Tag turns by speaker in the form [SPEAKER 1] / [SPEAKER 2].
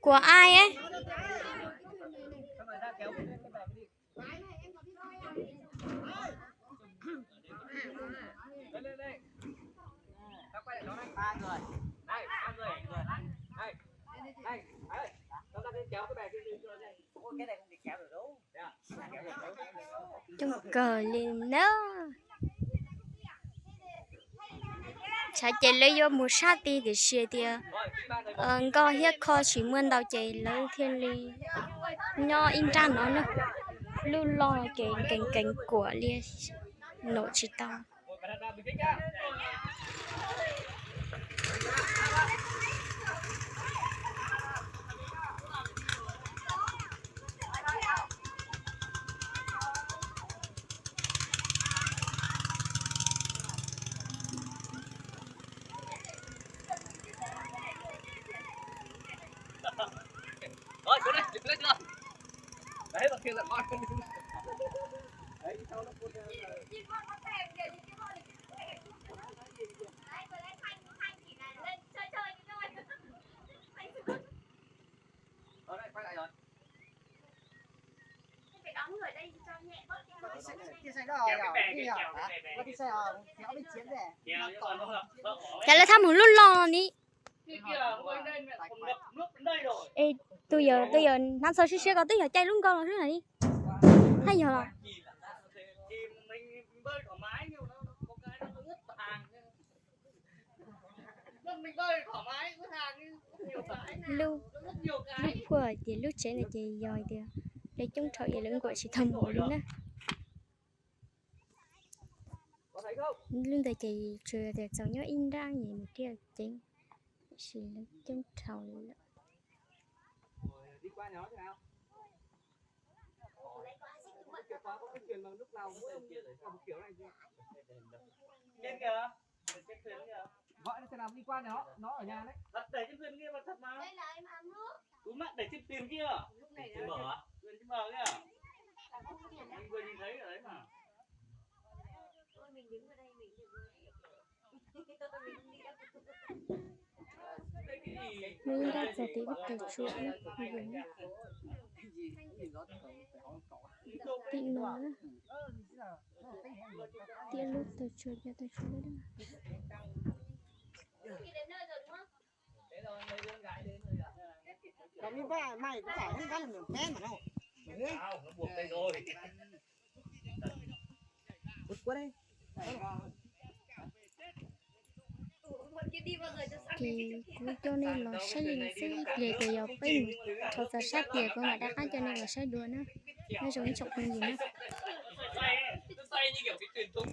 [SPEAKER 1] Của ai ấy? Trong cờ liền đó. Chả chạy lấy vô một sát đi để xịt thì có hết kho chỉ muốn đầu chạy lấy thiên lý nho in trang nó nữa luôn lo cái cành của lia nổ chỉ tao.
[SPEAKER 2] Rồi, xuống đây, lên chưa? Đấy, là kia là con. Đấy, sau nó cuốn ở đây, quay lại rồi.
[SPEAKER 3] Phải đóng người đây cho nhẹ bớt
[SPEAKER 1] Chả là thăm một lúc lo ní. Ê, tôi giờ năm sau sẽ có tới giờ chạy luôn con rồi thế này đi. Hay giờ rồi.
[SPEAKER 2] Mình bơi thoải mái nhưng nó có cái nó ướt hàng. Mình bơi thoải mái ướt hàng nhưng nhiều cái.
[SPEAKER 1] Lưu của thì lúc trẻ này chị giỏi thì để chúng thợ vậy lưng của chị thầm bộ luôn á. Lưng tại chị chưa được cháu nhớ in ra gì một kia chính chỉ là chúng thầu
[SPEAKER 2] Đi qua nhỏ thế nào? Có cái thuyền mà lúc nào cũng kiểu này trên kìa, trên thuyền kìa. Gọi nó thế nào đi qua nó ở nhà đấy. Đặt để trên thuyền kia mà thật mà.
[SPEAKER 3] đây là em ăn nước.
[SPEAKER 2] Đúng mà để trên thuyền kia. Lúc này trên bờ á? Trên bờ kia. Mình vừa nhìn thấy ở đấy mà.
[SPEAKER 3] Mình đứng ở đây mình
[SPEAKER 1] mình ra giờ tí bắt đầu chuột tin nó tiên lúc tôi chuột cho tôi chuột đấy
[SPEAKER 4] Còn như ba mày cũng phải không ăn được men mà đâu.
[SPEAKER 2] Nó buộc đây rồi.
[SPEAKER 4] Bứt quá đây.
[SPEAKER 1] thì cũng cho nên là sẽ liền sẽ để từ giờ phải thật là sát tiền của người ta khác cho nên là sẽ đùa nó giống chọc con gì nữa.
[SPEAKER 2] Xoay như kiểu cái thuyền thúng.